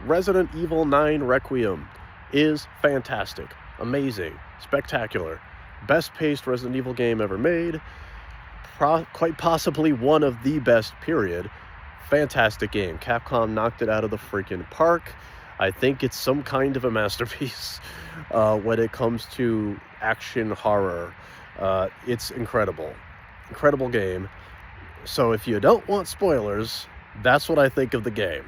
Resident Evil 9 Requiem is fantastic, amazing, spectacular, best-paced Resident Evil game ever made, quite possibly one of the best, period. Fantastic game. Capcom knocked it out of the freaking park. I think it's some kind of a masterpiece when it comes to action horror. It's incredible. Incredible game. So if you don't want spoilers, that's what I think of the game.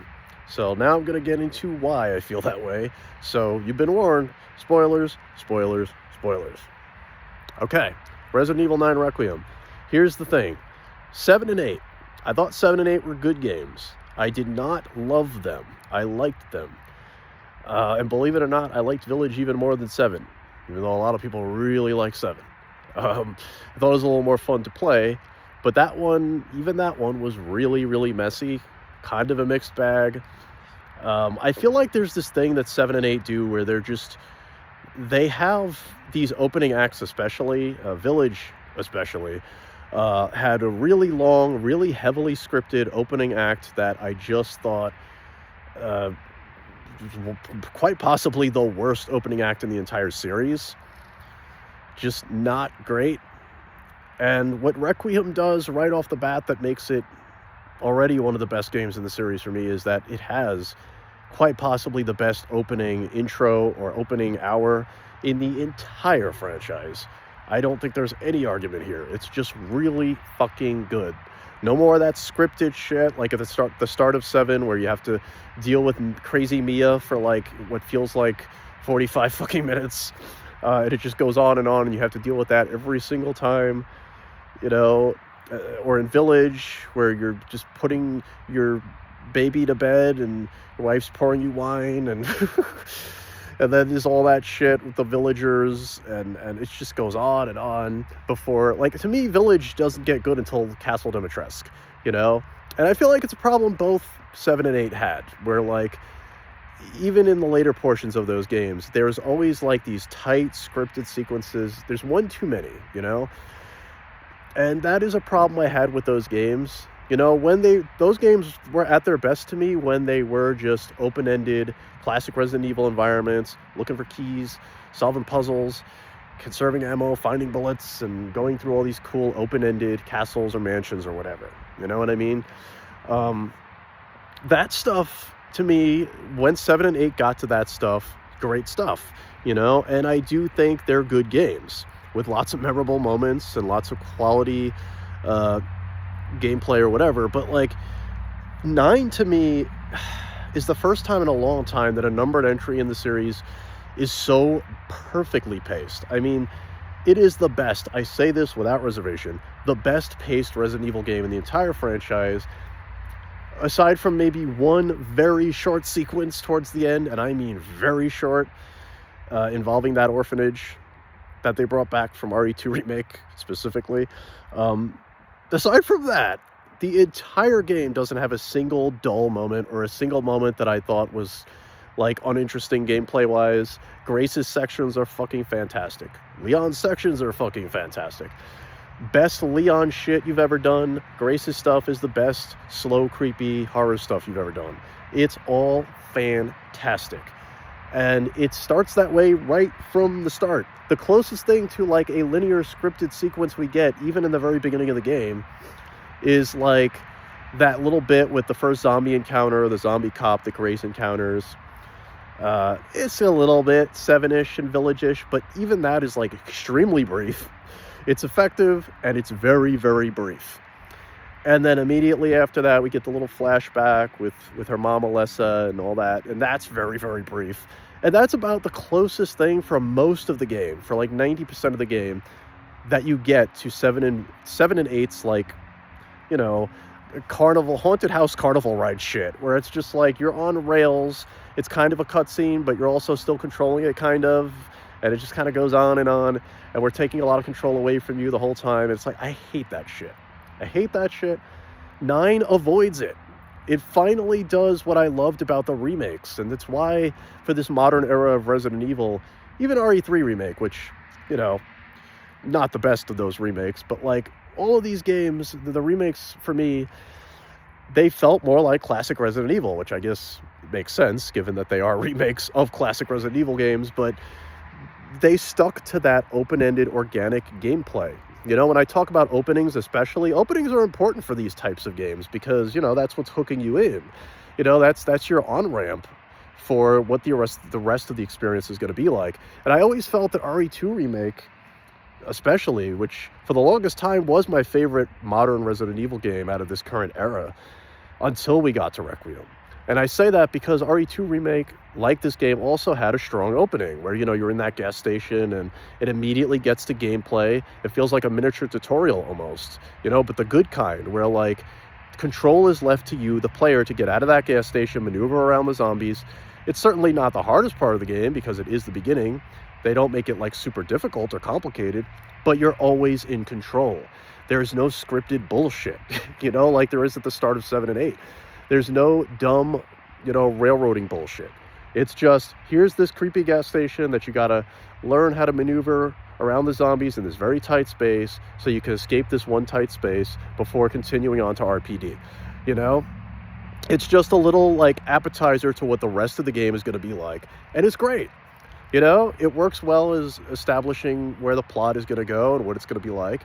So now I'm going to get into why I feel that way. So you've been warned. Spoilers, spoilers, spoilers. Okay, Resident Evil 9 Requiem. Here's the thing. 7 and 8. I thought 7 and 8 were good games. I did not love them. I liked them. And believe it or not, I liked Village even more than 7. Even though a lot of people really like 7. I thought it was a little more fun to play. But that one, even that one, was really, really messy. Kind of a mixed bag. I feel like there's this thing that 7 and 8 do where they have these opening acts, especially, Village especially, had a really long, really heavily scripted opening act that I just thought quite possibly the worst opening act in the entire series. Just not great. And what Requiem does right off the bat that makes it already one of the best games in the series for me is that it has quite possibly the best opening intro or opening hour in the entire franchise. I don't think there's any argument here. It's just really fucking good. No more of that scripted shit like at the start of 7 where you have to deal with crazy Mia for like what feels like 45 fucking minutes. And it just goes on and you have to deal with that every single time, you know. Or in Village, where you're just putting your baby to bed and your wife's pouring you wine, and and then there's all that shit with the villagers, and it just goes on before, like, to me, Village doesn't get good until Castle Dimitrescu, you know? And I feel like it's a problem both 7 and 8 had, where, like, even in the later portions of those games, there's always, like, these tight, scripted sequences. There's one too many, you know? And that is a problem I had with those games. You know, those games were at their best to me when they were just open-ended, classic Resident Evil environments, looking for keys, solving puzzles, conserving ammo, finding bullets, and going through all these cool open-ended castles or mansions or whatever. You know what I mean? That stuff, to me, when 7 and 8 got to that stuff, great stuff, you know? And I do think they're good games, with lots of memorable moments and lots of quality gameplay or whatever. But like 9 to me is the first time in a long time that a numbered entry in the series is so perfectly paced. I mean, it is the best, I say this without reservation, the best paced Resident Evil game in the entire franchise, aside from maybe one very short sequence towards the end, and I mean very short, involving that orphanage that they brought back from RE2 Remake, specifically. Aside from that, the entire game doesn't have a single dull moment or a single moment that I thought was, like, uninteresting gameplay-wise. Grace's sections are fucking fantastic. Leon's sections are fucking fantastic. Best Leon shit you've ever done. Grace's stuff is the best slow, creepy horror stuff you've ever done. It's all fantastic. And it starts that way right from the start. The closest thing to, like, a linear scripted sequence we get, even in the very beginning of the game, is, like, that little bit with the first zombie encounter, the zombie cop that Grace encounters. It's a little bit 7-ish and Village-ish, but even that is, like, extremely brief. It's effective, and it's very, very brief. And then immediately after that, we get the little flashback with her mom, Alessa, and all that. And that's very, very brief. And that's about the closest thing for most of the game, for like 90% of the game, that you get to 7 and 8's, like, you know, haunted house carnival ride shit, where it's just like you're on rails. It's kind of a cutscene, but you're also still controlling it, kind of. And it just kind of goes on. And we're taking a lot of control away from you the whole time. It's like, I hate that shit. I hate that shit. 9 avoids it. It finally does what I loved about the remakes, and that's why, for this modern era of Resident Evil, even RE3 Remake, which, you know, not the best of those remakes, but, like, all of these games, the remakes, for me, they felt more like classic Resident Evil, which I guess makes sense given that they are remakes of classic Resident Evil games, but they stuck to that open-ended organic gameplay. You know, when I talk about openings especially, openings are important for these types of games because, you know, that's what's hooking you in. You know, that's your on-ramp for what the rest of the experience is going to be like. And I always felt that RE2 Remake, especially, which for the longest time was my favorite modern Resident Evil game out of this current era, until we got to Requiem. And I say that because RE2 Remake, like this game, also had a strong opening where, you know, you're in that gas station and it immediately gets to gameplay. It feels like a miniature tutorial almost, you know, but the good kind, where like control is left to you, the player, to get out of that gas station, maneuver around the zombies. It's certainly not the hardest part of the game because it is the beginning. They don't make it like super difficult or complicated, but you're always in control. There's no scripted bullshit, you know, like there is at the start of 7 and 8. There's no dumb, you know, railroading bullshit. It's just, here's this creepy gas station that you gotta learn how to maneuver around the zombies in this very tight space so you can escape this one tight space before continuing on to RPD, you know? It's just a little, like, appetizer to what the rest of the game is gonna be like, and it's great. You know, it works well as establishing where the plot is gonna go and what it's gonna be like,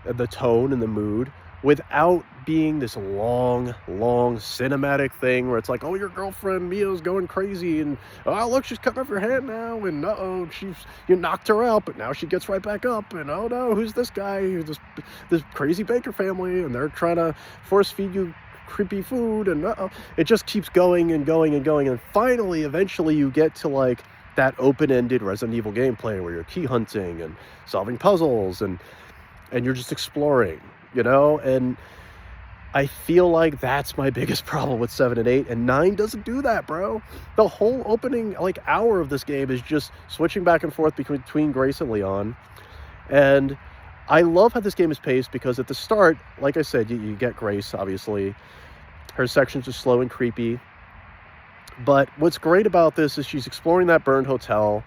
and the tone and the mood, without being this long cinematic thing where it's like, oh, your girlfriend Mia's going crazy, and oh, look, she's cutting off your hand now, and uh-oh, you knocked her out, but now she gets right back up, and oh no, who's this guy, this crazy Baker family, and they're trying to force feed you creepy food, and uh-oh. It just keeps going and going and going, and finally, eventually, you get to like that open-ended Resident Evil gameplay where you're key hunting and solving puzzles, and you're just exploring, you know? And I feel like that's my biggest problem with 7 and 8, and 9 doesn't do that, bro. The whole opening, like, hour of this game is just switching back and forth between Grace and Leon, and I love how this game is paced because at the start, like I said, you get Grace, obviously. Her sections are slow and creepy, but what's great about this is she's exploring that burned hotel,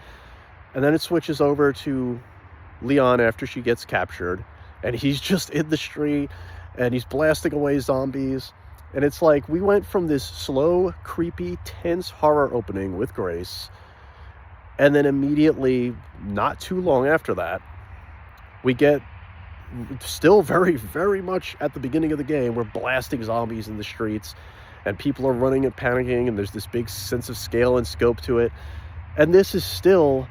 and then it switches over to Leon after she gets captured, and he's just in the street, and he's blasting away zombies, and it's like we went from this slow, creepy, tense horror opening with Grace, and then immediately, not too long after that, we get still very, very much at the beginning of the game, we're blasting zombies in the streets, and people are running and panicking, and there's this big sense of scale and scope to it, and this is still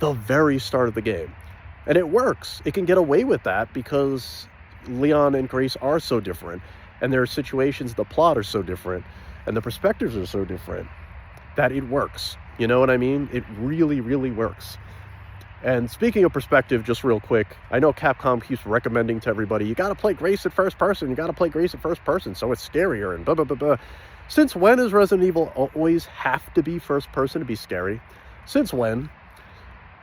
the very start of the game. And it works. It can get away with that because Leon and Grace are so different, and their situations, the plot are so different, and the perspectives are so different, that it works. You know what I mean? It really, really works. And speaking of perspective, just real quick, I know Capcom keeps recommending to everybody, you gotta play Grace at first person, so it's scarier, and blah, blah, blah, blah. Since when does Resident Evil always have to be first person to be scary? Since when?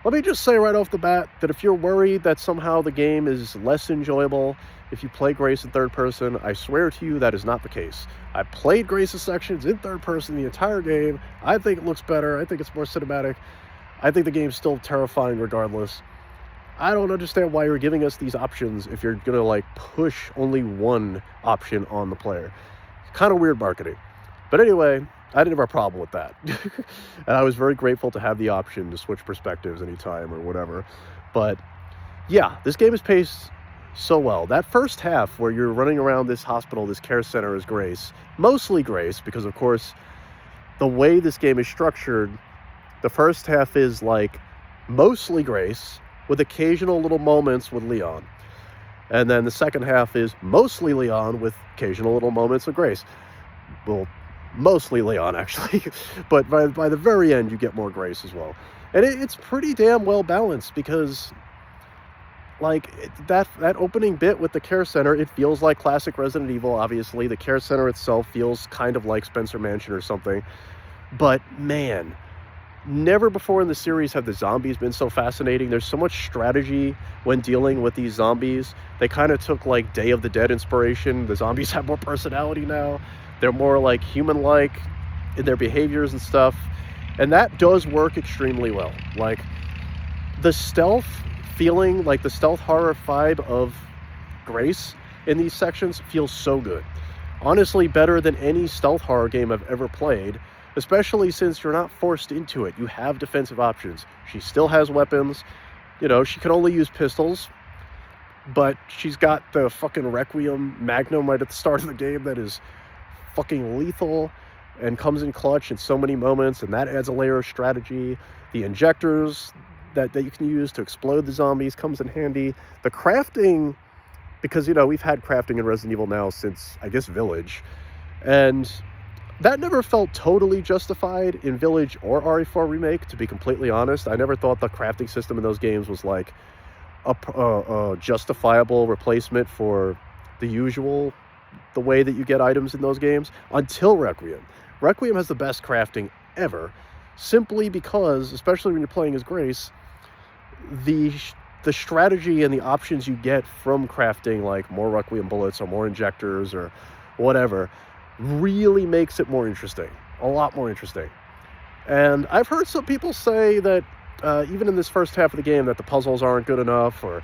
Let me just say right off the bat that if you're worried that somehow the game is less enjoyable if you play Grace in third person, I swear to you that is not the case. I played Grace's sections in third person the entire game. I think it looks better. I think it's more cinematic. I think the game's still terrifying regardless. I don't understand why you're giving us these options if you're gonna like push only one option on the player. It's kind of weird marketing. But anyway, I didn't have a problem with that. And I was very grateful to have the option to switch perspectives anytime or whatever. But yeah, this game is paced so well. That first half where you're running around this hospital, this care center, is Grace. Mostly Grace, because of course, the way this game is structured, the first half is like mostly Grace with occasional little moments with Leon. And then the second half is mostly Leon with occasional little moments of Grace. Well, mostly Leon, actually. But by the very end, you get more Grace as well. And it's pretty damn well balanced because, like, that opening bit with the care center, it feels like classic Resident Evil, obviously. The care center itself feels kind of like Spencer Mansion or something. But, man, never before in the series have the zombies been so fascinating. There's so much strategy when dealing with these zombies. They kind of took, like, Day of the Dead inspiration. The zombies have more personality now. They're more, like, human-like in their behaviors and stuff. And that does work extremely well. Like, the stealth feeling, like the stealth horror vibe of Grace in these sections feels so good. Honestly, better than any stealth horror game I've ever played, especially since you're not forced into it. You have defensive options. She still has weapons. You know, she can only use pistols, but she's got the fucking Requiem Magnum right at the start of the game that is fucking lethal and comes in clutch in so many moments, and that adds a layer of strategy. The injectors that you can use to explode the zombies comes in handy. The crafting, because, you know, we've had crafting in Resident Evil now since, I guess, Village, and that never felt totally justified in Village or RE4 Remake, to be completely honest. I never thought the crafting system in those games was like a justifiable replacement for the way that you get items in those games, until Requiem. Requiem has the best crafting ever, simply because, especially when you're playing as Grace, the strategy and the options you get from crafting, like more Requiem bullets or more injectors or whatever, really makes it more interesting, a lot more interesting. And I've heard some people say that even in this first half of the game, that the puzzles aren't good enough, or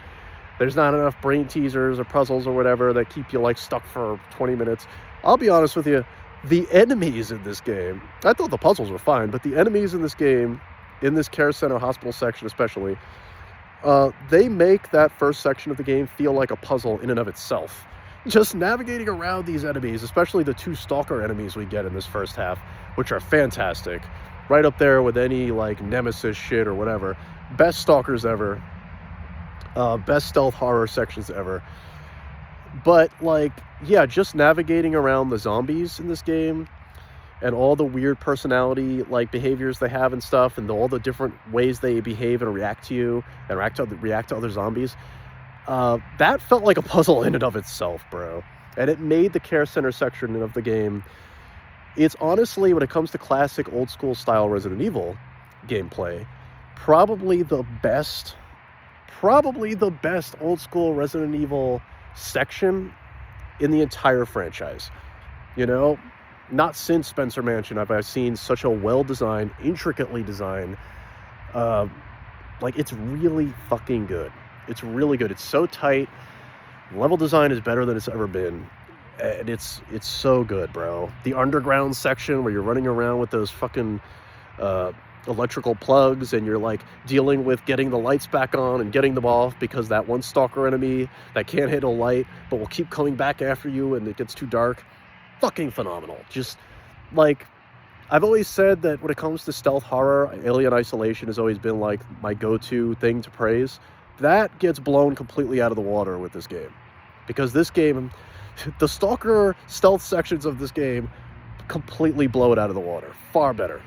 there's not enough brain teasers or puzzles or whatever that keep you like stuck for 20 minutes. I'll be honest with you, the enemies in this game, I thought the puzzles were fine, but the enemies in this game, in this care center hospital section especially, they make that first section of the game feel like a puzzle in and of itself. Just navigating around these enemies, especially the 2 stalker enemies we get in this first half, which are fantastic. Right up there with any like Nemesis shit or whatever. Best stalkers ever. Best stealth horror sections ever. But like, yeah, just navigating around the zombies in this game and all the weird personality like behaviors they have and stuff, and all the different ways they behave and react to you and react to other zombies, that felt like a puzzle in and of itself, bro. And it made the care center section of the game, it's honestly, when it comes to classic old school style Resident Evil gameplay, probably the best old school Resident Evil section in the entire franchise. You know, not since Spencer Mansion have I seen such a well-designed, intricately designed, like, it's really fucking good. It's really good. It's so tight. Level design is better than it's ever been. And it's so good, bro. The underground section where you're running around with those fucking electrical plugs, and you're like dealing with getting the lights back on and getting them off because that one stalker enemy that can't handle light but will keep coming back after you and it gets too dark. Fucking phenomenal. Just like, I've always said that when it comes to stealth horror, Alien Isolation has always been like my go-to thing to praise. That gets blown completely out of the water with this game, because this game, the stalker stealth sections of this game completely blow it out of the water. Far better.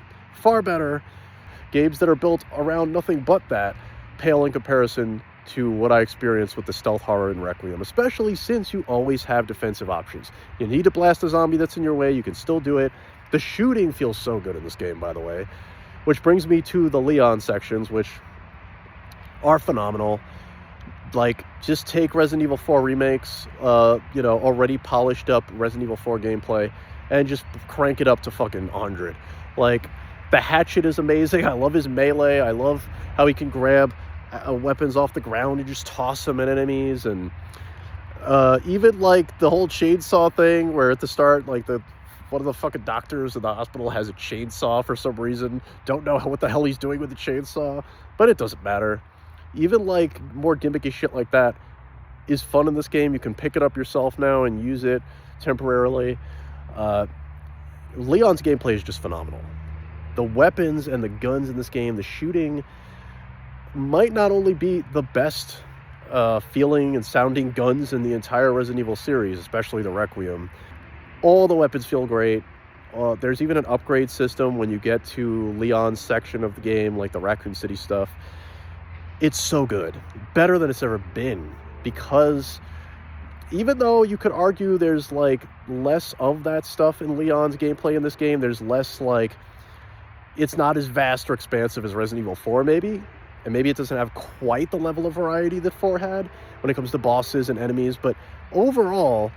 Games that are built around nothing but that pale in comparison to what I experienced with the stealth horror in Requiem, especially since you always have defensive options. You need to blast a zombie that's in your way, you can still do it. The shooting feels so good in this game, by the way, which brings me to the Leon sections, which are phenomenal. Like, just take Resident Evil 4 remakes, already polished up Resident Evil 4 gameplay, and just crank it up to fucking 100. Like, the hatchet is amazing. I love his melee. I love how he can grab weapons off the ground and just toss them at enemies. And even like the whole chainsaw thing, where at the start, like one of the fucking doctors in the hospital has a chainsaw for some reason. Don't know what the hell he's doing with the chainsaw, but it doesn't matter. Even like more gimmicky shit like that is fun in this game. You can pick it up yourself now and use it temporarily. Leon's gameplay is just phenomenal. The weapons and the guns in this game, the shooting might not only be the best feeling and sounding guns in the entire Resident Evil series, especially the Requiem. All the weapons feel great. There's even an upgrade system when you get to Leon's section of the game, like the Raccoon City stuff. It's so good. Better than it's ever been. Because even though you could argue there's like less of that stuff in Leon's gameplay in this game, there's less like, it's not as vast or expansive as Resident Evil 4 maybe, and maybe it doesn't have quite the level of variety that 4 had when it comes to bosses and enemies, but overall,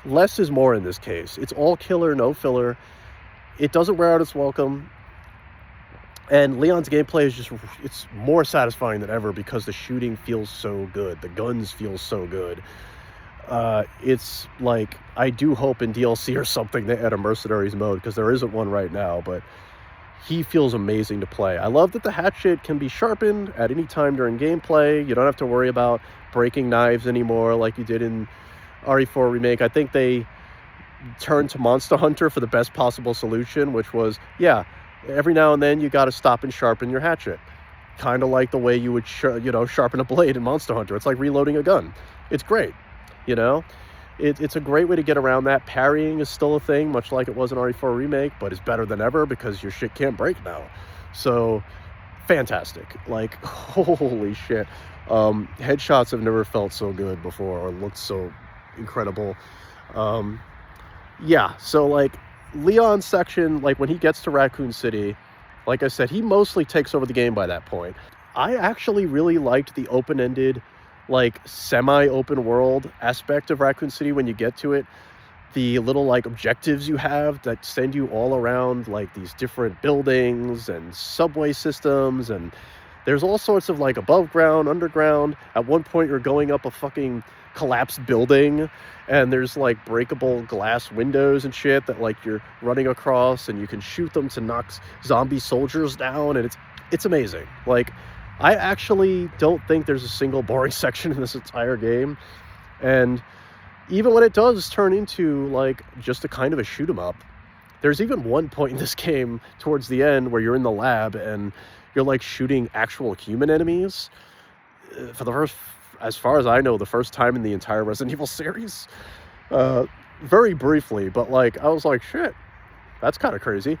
less is more in this case. It's all killer, no filler. It doesn't wear out its welcome, and Leon's gameplay is just, it's more satisfying than ever because the shooting feels so good, the guns feel so good. It's like, I do hope in DLC or something they add a mercenaries mode, because there isn't one right now, but he feels amazing to play. I love that the hatchet can be sharpened at any time during gameplay. You don't have to worry about breaking knives anymore like you did in RE4 Remake. I think they turned to Monster Hunter for the best possible solution, which was, yeah, every now and then you got to stop and sharpen your hatchet. Kind of like the way you would sharpen a blade in Monster Hunter. It's like reloading a gun. It's great, you know? It's a great way to get around that. Parrying is still a thing, much like it was in RE4 Remake, but it's better than ever because your shit can't break now. So, fantastic. Like, holy shit. Headshots have never felt so good before or looked so incredible. Yeah, so, like, Leon's section, like, when he gets to Raccoon City, like I said, he mostly takes over the game by that point. I actually really liked the open-ended, like, semi-open world aspect of Raccoon City when you get to it. The little, like, objectives you have that send you all around, like, these different buildings and subway systems, and there's all sorts of, like, above ground, underground. At one point, you're going up a fucking collapsed building, and there's, like, breakable glass windows and shit that, like, you're running across, and you can shoot them to knock zombie soldiers down, and it's amazing. Like, I actually don't think there's a single boring section in this entire game. And even when it does turn into, like, just a kind of a shoot 'em up, there's even one point in this game towards the end where you're in the lab and you're, like, shooting actual human enemies. For the first, as far as I know, the first time in the entire Resident Evil series. Very briefly, but, like, I was like, shit, that's kind of crazy.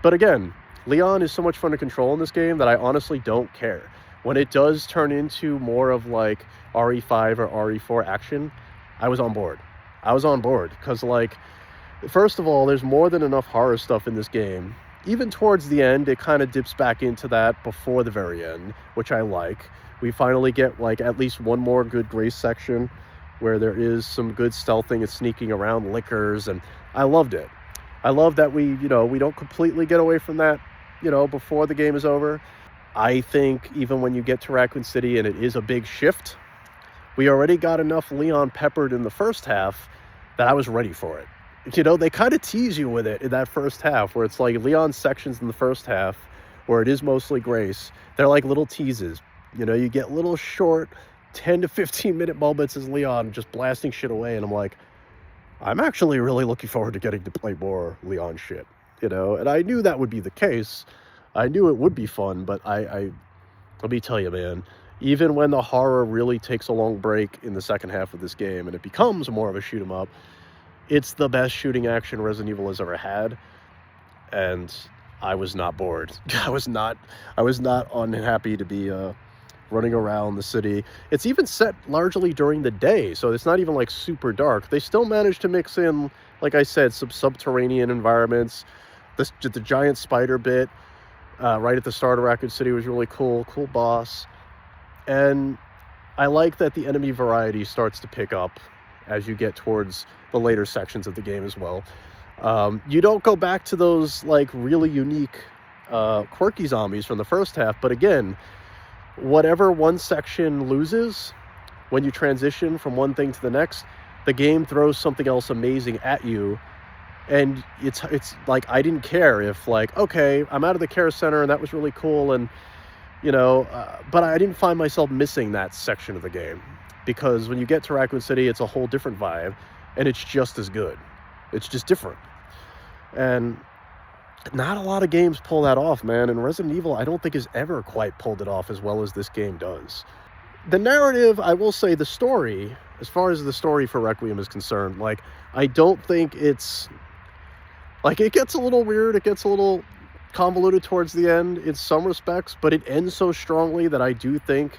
But again, Leon is so much fun to control in this game that I honestly don't care. When it does turn into more of, like, RE5 or RE4 action, I was on board. Because, like, first of all, there's more than enough horror stuff in this game. Even towards the end, it kind of dips back into that before the very end, which I like. We finally get, like, at least one more good Grace section where there is some good stealthing and sneaking around liquors, and I loved it. I love that we don't completely get away from that, before the game is over. I think even when you get to Raccoon City and it is a big shift, we already got enough Leon peppered in the first half that I was ready for it. They kind of tease you with it in that first half, where it's like Leon sections in the first half, where it is mostly Grace. They're like little teases. You get little short 10 to 15 minute moments as Leon just blasting shit away, and I'm like, I'm actually really looking forward to getting to play more Leon shit, and I knew that would be the case. I knew it would be fun, but I let me tell you, man, even when the horror really takes a long break in the second half of this game and it becomes more of a shoot 'em up, it's the best shooting action Resident Evil has ever had, and I was not bored. I was not unhappy to be running around the city. It's even set largely during the day, so it's not even, like, super dark. They still managed to mix in, like I said, some subterranean environments. The giant spider bit right at the start of Raccoon City was really cool boss. And I like that the enemy variety starts to pick up as you get towards the later sections of the game as well. You don't go back to those, like, really unique quirky zombies from the first half, but again, whatever one section loses, when you transition from one thing to the next, the game throws something else amazing at you. And it's like, I didn't care if, like, okay, I'm out of the care center and that was really cool, and but I didn't find myself missing that section of the game, because when you get to Raccoon City, it's a whole different vibe, and it's just as good. It's just different. And not a lot of games pull that off, man, and Resident Evil, I don't think, has ever quite pulled it off as well as this game does. The narrative, I will say, the story, as far as the story for Requiem is concerned, like, I don't think it's, like, it gets a little weird, it gets a little convoluted towards the end in some respects, but it ends so strongly that I do think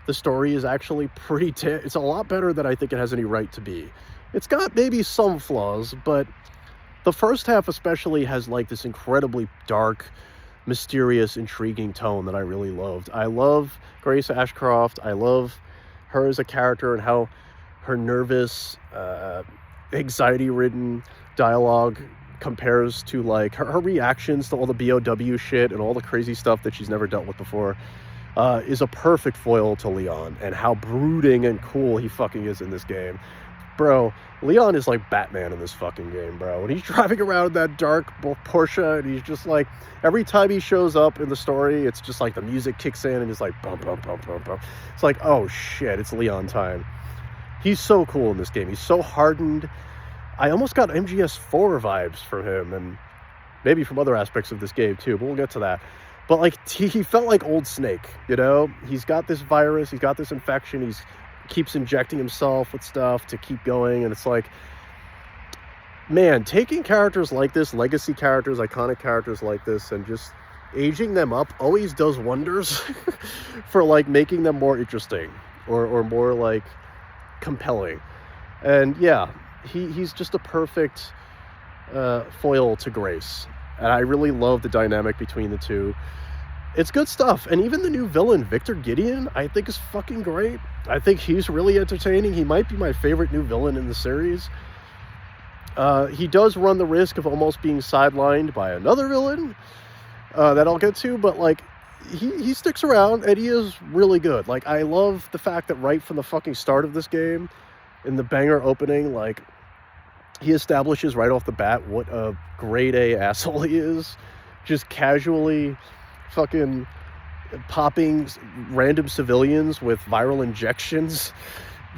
the story is actually pretty it's a lot better than I think it has any right to be. It's got maybe some flaws, but the first half especially has, like, this incredibly dark, mysterious, intriguing tone that I really loved. I love Grace Ashcroft. I love her as a character and how her nervous, anxiety-ridden dialogue compares to, like, her reactions to all the BOW shit and all the crazy stuff that she's never dealt with before, is a perfect foil to Leon, and how brooding and cool he fucking is in this game. Bro, Leon is like Batman in this fucking game, bro. When he's driving around that dark Porsche, and he's just like, every time he shows up in the story, it's just like the music kicks in, and he's like, bum, bum, bum, bum, bum. It's like, oh shit, it's Leon time. He's so cool in this game. He's so hardened. I almost got MGS4 vibes from him, and maybe from other aspects of this game too, but we'll get to that. But like, he felt like old Snake, you know? He's got this virus, he's got this infection, he's keeps injecting himself with stuff to keep going, and it's like, man, taking characters like this, legacy characters, iconic characters like this, and just aging them up always does wonders for like making them more interesting or more like compelling. And yeah, he's just a perfect foil to Grace, and I really love the dynamic between the two. It's good stuff. And even the new villain, Victor Gideon, I think is fucking great. I think he's really entertaining. He might be my favorite new villain in the series. He does run the risk of almost being sidelined by another villain that I'll get to, but like, he sticks around, and he is really good. Like, I love the fact that right from the fucking start of this game, in the banger opening, like, he establishes right off the bat what a grade A asshole he is. Just casually fucking popping random civilians with viral injections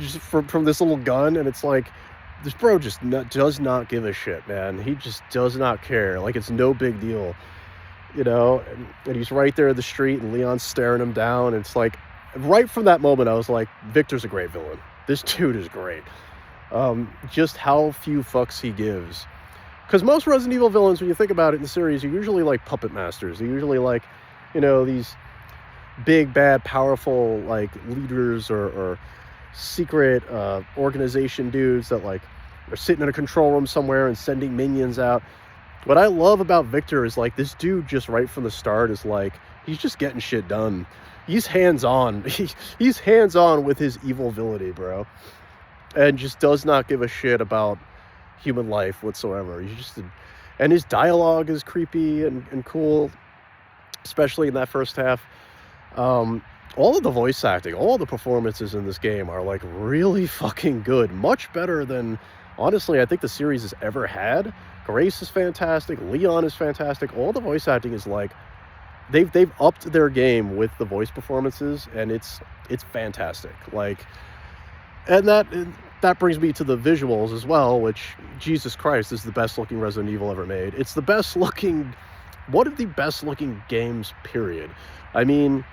just from this little gun, and it's like, this bro just does not give a shit, man. He just does not care. Like, it's no big deal, you know? And he's right there in the street, and Leon's staring him down, and it's like, right from that moment, I was like, Victor's a great villain. This dude is great. Just how few fucks he gives. Because most Resident Evil villains, when you think about it in the series, are usually like puppet masters. They're usually like, you know, these big, bad, powerful, like, leaders or secret organization dudes that, like, are sitting in a control room somewhere and sending minions out. What I love about Victor is, like, this dude just right from the start is, like, he's just getting shit done. He's hands-on. He's hands-on with his evility, bro. And just does not give a shit about human life whatsoever. And his dialogue is creepy and cool, especially in that first half. All of the voice acting, all the performances in this game are like really fucking good. Much better than, honestly, I think the series has ever had. Grace is fantastic. Leon is fantastic. All the voice acting is like, they've upped their game with the voice performances, and it's fantastic. Like, and that brings me to the visuals as well, which, Jesus Christ, is the best looking Resident Evil ever made. It's the best looking, one of the best looking games, period. I mean,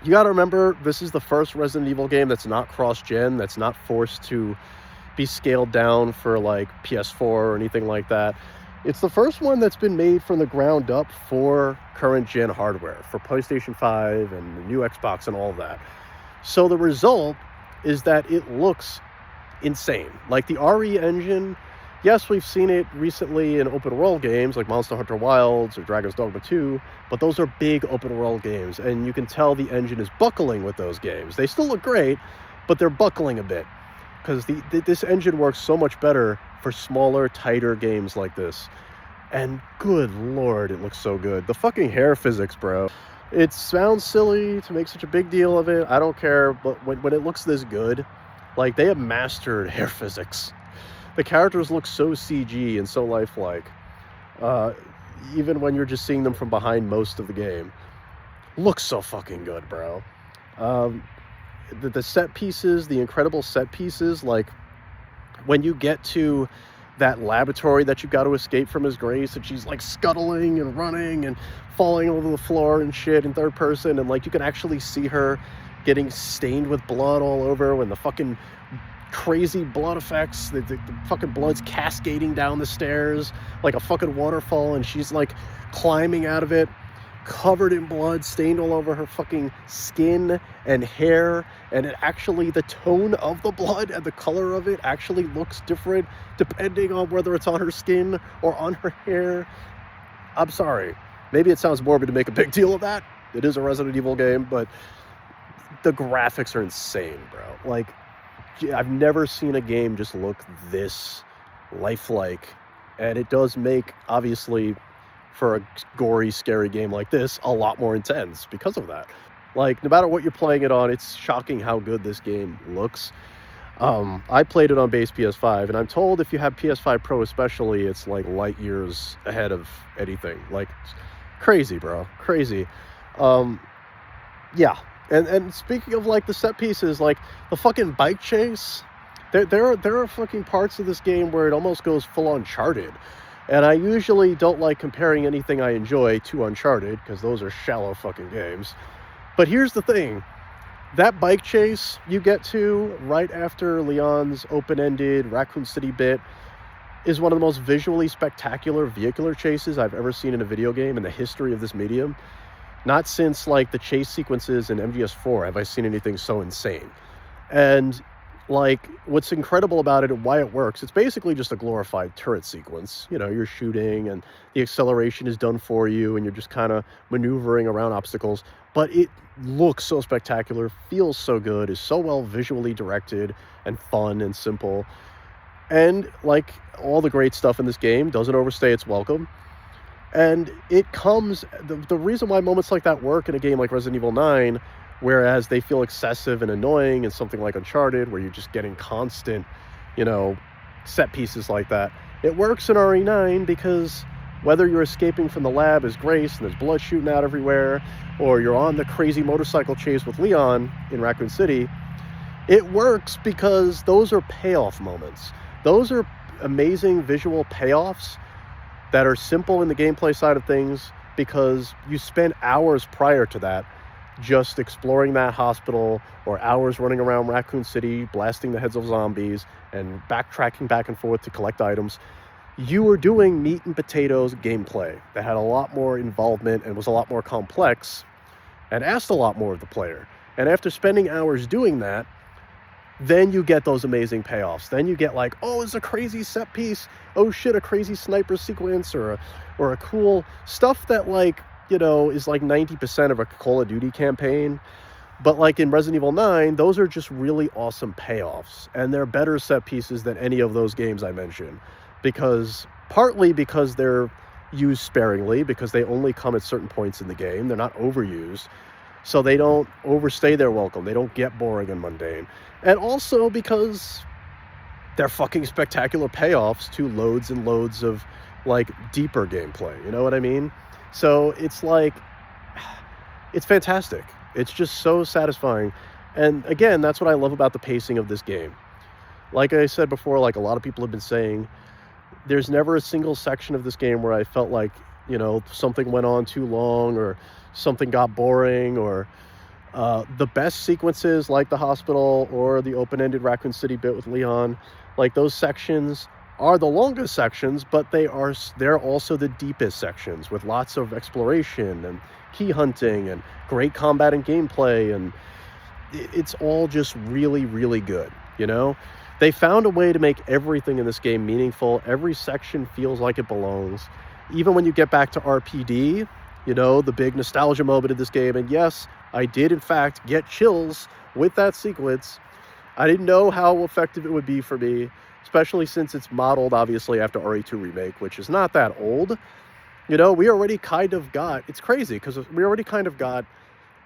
you gotta remember, this is the first Resident Evil game that's not cross-gen, that's not forced to be scaled down for like PS4 or anything like that. It's the first one that's been made from the ground up for current gen hardware, for PlayStation 5 and the new Xbox and all of that. So the result is that it looks insane. Like, the RE engine, yes, we've seen it recently in open world games like Monster Hunter Wilds or Dragon's Dogma 2, but those are big open world games, and you can tell the engine is buckling with those games. They still look great, but they're buckling a bit, because this engine works so much better for smaller, tighter games like this. And good lord, it looks so good. The fucking hair physics, bro. It sounds silly to make such a big deal of it. I don't care, but when it looks this good, like, they have mastered hair physics. The characters look so CG and so lifelike, even when you're just seeing them from behind most of the game. Looks so fucking good, bro. The set pieces, the incredible set pieces, like, when you get to that laboratory that you got to escape from as Grace, and she's like scuttling and running and falling over the floor and shit in third person, and like you can actually see her getting stained with blood all over when the fucking crazy blood effects, the fucking blood's cascading down the stairs like a fucking waterfall, and she's like climbing out of it covered in blood, stained all over her fucking skin and hair, and it actually, the tone of the blood and the color of it actually looks different depending on whether it's on her skin or on her hair. I'm sorry, maybe it sounds morbid to make a big deal of that. It is a Resident Evil game, but the graphics are insane, bro. Like, I've never seen a game just look this lifelike, and it does make, obviously, for a gory, scary game like this, a lot more intense because of that. Like, no matter what you're playing it on, it's shocking how good this game looks. I played it on base PS5, and I'm told if you have PS5 Pro especially, it's like light years ahead of anything. Like, crazy, bro, crazy. Um, yeah, and speaking of like the set pieces, like the fucking bike chase, there are fucking parts of this game where it almost goes full Uncharted. And I usually don't like comparing anything I enjoy to Uncharted, because those are shallow fucking games. But here's the thing. That bike chase you get to right after Leon's open-ended Raccoon City bit is one of the most visually spectacular vehicular chases I've ever seen in a video game in the history of this medium. Not since, like, the chase sequences in MGS4 have I seen anything so insane. And, like, what's incredible about it and why it works, it's basically just a glorified turret sequence. You know, you're shooting and the acceleration is done for you and you're just kind of maneuvering around obstacles. But it looks so spectacular, feels so good, is so well visually directed and fun and simple. And, like all the great stuff in this game, doesn't overstay its welcome. And it comes, the reason why moments like that work in a game like Resident Evil 9, whereas they feel excessive and annoying in something like Uncharted, where you're just getting constant, you know, set pieces like that, it works in RE9 because whether you're escaping from the lab as Grace and there's blood shooting out everywhere, or you're on the crazy motorcycle chase with Leon in Raccoon City, it works because those are payoff moments. Those are amazing visual payoffs that are simple in the gameplay side of things because you spent hours prior to that just exploring that hospital, or hours running around Raccoon City blasting the heads of zombies and backtracking back and forth to collect items. You were doing meat and potatoes gameplay that had a lot more involvement and was a lot more complex and asked a lot more of the player. And after spending hours doing that, then you get those amazing payoffs. Then you get like, oh, it's a crazy set piece. Oh shit, a crazy sniper sequence or a cool stuff that, like, you know, is like 90% of a Call of Duty campaign. But like in Resident Evil 9, those are just really awesome payoffs. And they're better set pieces than any of those games I mentioned. Partly because they're used sparingly, because they only come at certain points in the game. They're not overused. So they don't overstay their welcome. They don't get boring and mundane. And also because they're fucking spectacular payoffs to loads and loads of, like, deeper gameplay. You know what I mean? So it's like, it's fantastic. It's just so satisfying. And again, that's what I love about the pacing of this game. Like I said before, like a lot of people have been saying, there's never a single section of this game where I felt like, you know, something went on too long or something got boring, or the best sequences like the hospital or the open-ended Raccoon City bit with Leon, like those sections are the longest sections, but they're also the deepest sections with lots of exploration and key hunting and great combat and gameplay, and it's all just really, really good, you know? They found a way to make everything in this game meaningful. Every section feels like it belongs. Even when you get back to RPD, you know, the big nostalgia moment of this game, and yes, I did in fact get chills with that sequence. I didn't know how effective it would be for me, especially since it's modeled obviously after RE2 Remake, which is not that old. You know, we already kind of got, it's crazy because we already kind of got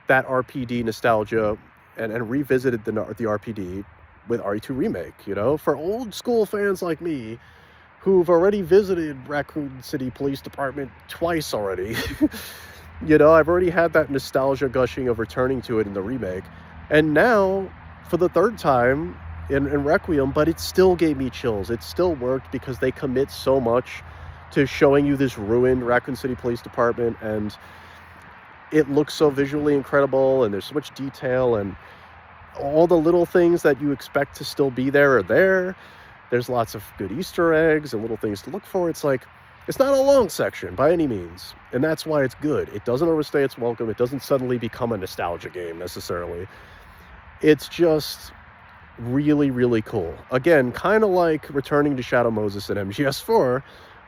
that RPD nostalgia and revisited the RPD with RE2 Remake, you know, for old school fans like me who've already visited Raccoon City Police Department twice already. You know, I've already had that nostalgia gushing of returning to it in the remake. And now, for the third time in Requiem, but it still gave me chills. It still worked because they commit so much to showing you this ruined Raccoon City Police Department, and it looks so visually incredible, and there's so much detail, and all the little things that you expect to still be there are there. There's lots of good Easter eggs and little things to look for. It's like, it's not a long section by any means, and that's why it's good. It doesn't overstay its welcome. It doesn't suddenly become a nostalgia game necessarily. It's just really, really cool. Again, kind of like returning to Shadow Moses and MGS4.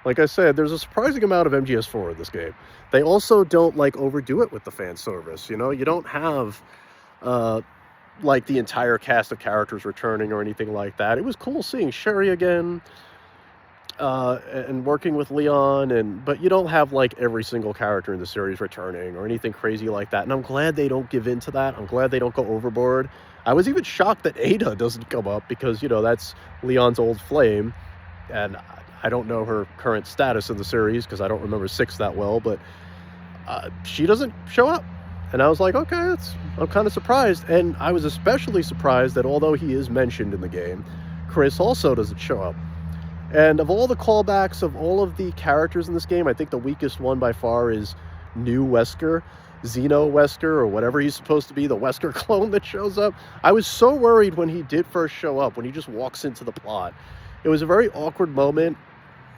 Like I said, there's a surprising amount of MGS4 in this game. They also don't, like, overdo it with the fan service. You know, you don't have like the entire cast of characters returning or anything like that. It was cool seeing Sherry again. and working with Leon, but you don't have like every single character in the series returning or anything crazy like that. And I'm glad they don't give in to that. I'm glad they don't go overboard. I was even shocked that Ada doesn't come up because, that's Leon's old flame. And I don't know her current status in the series because I don't remember 6 that well, but she doesn't show up. And I was like, okay, I'm kind of surprised. And I was especially surprised that although he is mentioned in the game, Chris also doesn't show up. And of all the callbacks of all of the characters in this game, I think the weakest one by far is New Wesker, Xeno Wesker, or whatever he's supposed to be, the Wesker clone that shows up. I was so worried when he did first show up, when he just walks into the plot. It was a very awkward moment,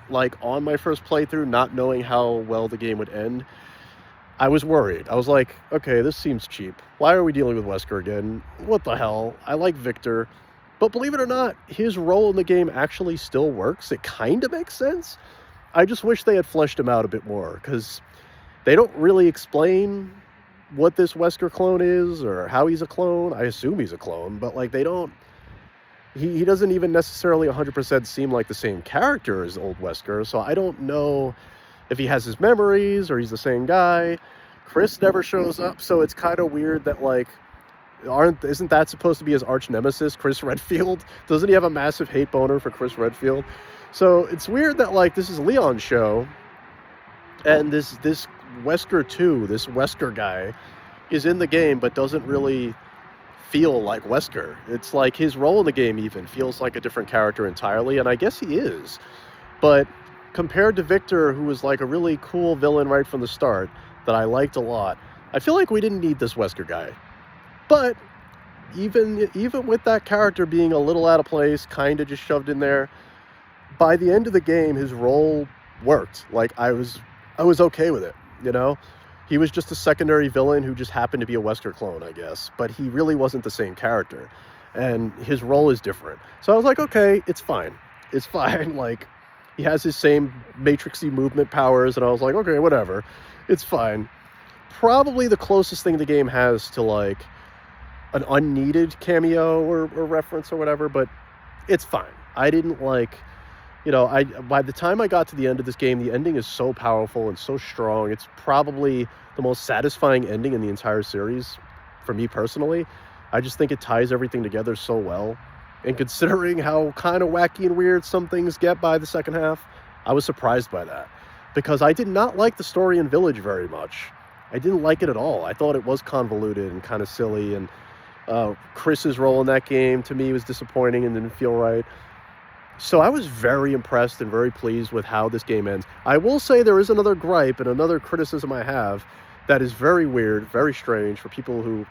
like on my first playthrough, not knowing how well the game would end. I was worried. I was like, okay, this seems cheap. Why are we dealing with Wesker again? What the hell? I like Victor. But believe it or not, his role in the game actually still works. It kind of makes sense. I just wish they had fleshed him out a bit more, because they don't really explain what this Wesker clone is or how he's a clone. I assume he's a clone, but like they don't... He doesn't even necessarily 100% seem like the same character as old Wesker, so I don't know if he has his memories or he's the same guy. Chris never shows up, so it's kind of weird that like... Isn't that supposed to be his arch nemesis, Chris Redfield? Doesn't he have a massive hate boner for Chris Redfield? So it's weird that like this is Leon's show, and this Wesker 2, this Wesker guy, is in the game but doesn't really feel like Wesker. It's like his role in the game even feels like a different character entirely, and I guess he is. But compared to Victor, who was like a really cool villain right from the start that I liked a lot, I feel like we didn't need this Wesker guy. But even with that character being a little out of place, kind of just shoved in there, by the end of the game, his role worked. Like, I was okay with it, He was just a secondary villain who just happened to be a Wesker clone, I guess. But he really wasn't the same character. And his role is different. So I was like, okay, it's fine. It's fine. Like, he has his same Matrixy movement powers, and I was like, okay, whatever. It's fine. Probably the closest thing the game has to, like, an unneeded cameo or reference or whatever, but it's fine. I didn't like, by the time I got to the end of this game, the ending is so powerful and so strong. It's probably the most satisfying ending in the entire series for me personally. I just think it ties everything together so well. And considering how kind of wacky and weird some things get by the second half, I was surprised by that, because I did not like the story in Village very much. I didn't like it at all. I thought it was convoluted and kind of silly, and Chris's role in that game to me was disappointing and didn't feel right. So I was very impressed and very pleased with how this game ends. I will say there is another gripe and another criticism I have that is very weird, very strange for people who,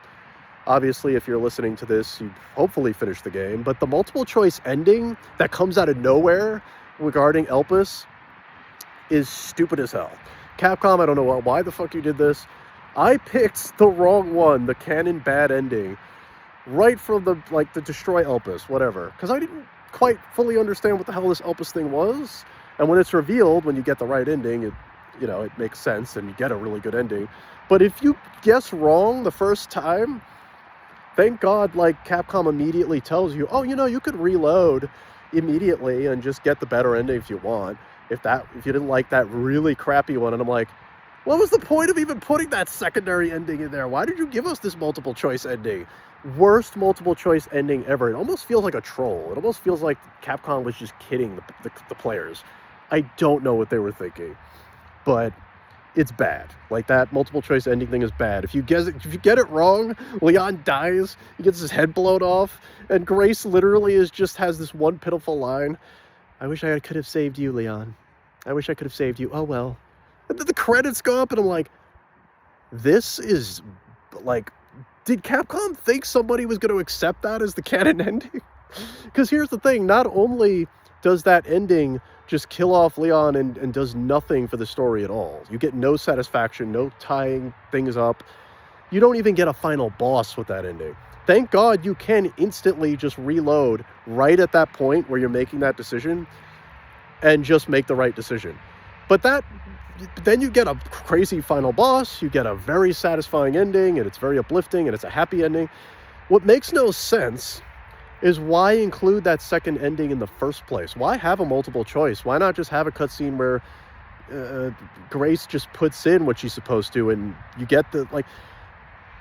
obviously, if you're listening to this, you hopefully finished the game, but the multiple choice ending that comes out of nowhere regarding Elpis is stupid as hell. Capcom, I don't know why the fuck you did this. I picked the wrong one, the canon bad ending, right from the destroy Elpis, whatever, because I didn't quite fully understand what the hell this Elpis thing was. And when it's revealed, when you get the right ending, it makes sense and you get a really good ending. But if you guess wrong the first time, thank God, like, Capcom immediately tells you, oh, you could reload immediately and just get the better ending if you want, if you didn't like that really crappy one. And I'm like, what was the point of even putting that secondary ending in there? Why did you give us this multiple choice ending? Worst multiple choice ending ever. It almost feels like a troll. It almost feels like Capcom was just kidding the players. I don't know what they were thinking, but it's bad. Like, that multiple choice ending thing is bad. If you get it wrong, Leon dies, he gets his head blown off, and Grace literally has this one pitiful line, I wish I could have saved you, Leon. I wish I could have saved you. Oh, well. And then the credits go up, and I'm like, this is, like, did Capcom think somebody was going to accept that as the canon ending? Because here's the thing, not only does that ending just kill off Leon and does nothing for the story at all. You get no satisfaction, no tying things up. You don't even get a final boss with that ending. Thank God you can instantly just reload right at that point where you're making that decision and just make the right decision. But then you get a crazy final boss, you get a very satisfying ending, and it's very uplifting, and it's a happy ending. What makes no sense is why include that second ending in the first place? Why have a multiple choice? Why not just have a cutscene where Grace just puts in what she's supposed to and you get the, like,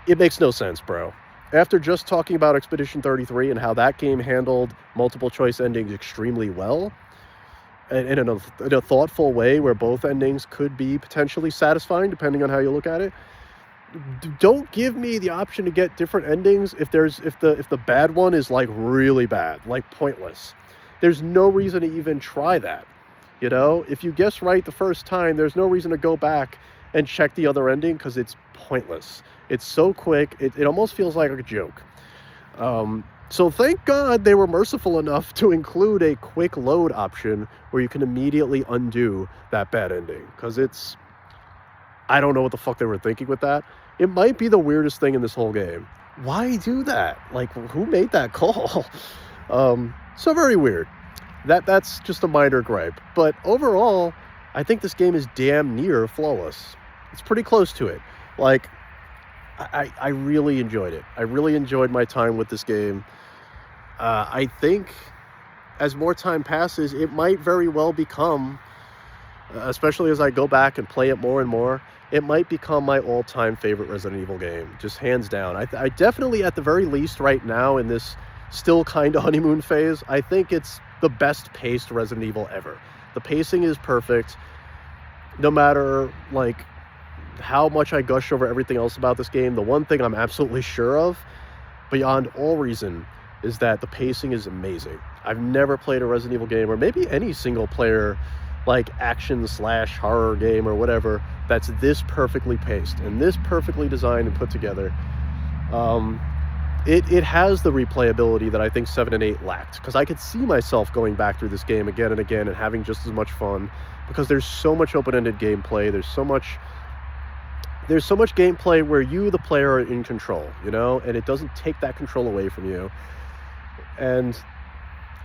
it makes no sense, bro. After just talking about Expedition 33 and how that game handled multiple choice endings extremely well, and in a thoughtful way where both endings could be potentially satisfying depending on how you look at it, don't give me the option to get different endings if the bad one is like really bad, like pointless. There's no reason to even try that. You know, if you guess right the first time, there's no reason to go back and check the other ending because it's pointless. It's so quick, it almost feels like a joke. So thank God they were merciful enough to include a quick load option where you can immediately undo that bad ending, because I don't know what the fuck they were thinking with that. It might be the weirdest thing in this whole game. Why do that? Like, who made that call? So very weird. That's just a minor gripe. But overall, I think this game is damn near flawless. It's pretty close to it. Like, I really enjoyed it. I really enjoyed my time with this game. I think as more time passes, it might very well become, especially as I go back and play it more and more, it might become my all-time favorite Resident Evil game, just hands down. I definitely, at the very least right now in this still kind of honeymoon phase, I think it's the best paced Resident Evil ever. The pacing is perfect. No matter like how much I gush over everything else about this game, the one thing I'm absolutely sure of, beyond all reason, is that the pacing is amazing. I've never played a Resident Evil game, or maybe any single player like action/horror game or whatever, that's this perfectly paced and this perfectly designed and put together. It has the replayability that I think 7 and 8 lacked, because I could see myself going back through this game again and again and having just as much fun, because there's so much open-ended gameplay. There's so much gameplay where you, the player, are in control, you know, and it doesn't take that control away from you. And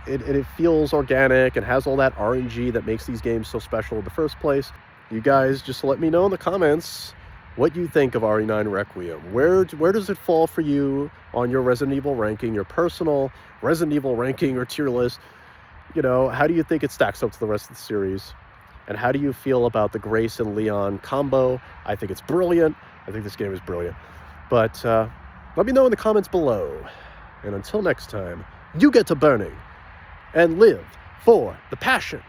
it feels organic and has all that RNG that makes these games so special in the first place. You guys just let me know in the comments what you think of RE9 Requiem. Where does it fall for you on your Resident Evil ranking, your personal Resident Evil ranking or tier list? You know, how do you think it stacks up to the rest of the series? And how do you feel about the Grace and Leon combo? I think it's brilliant. I think this game is brilliant. But let me know in the comments below. And until next time, you get to burning and live for the passion.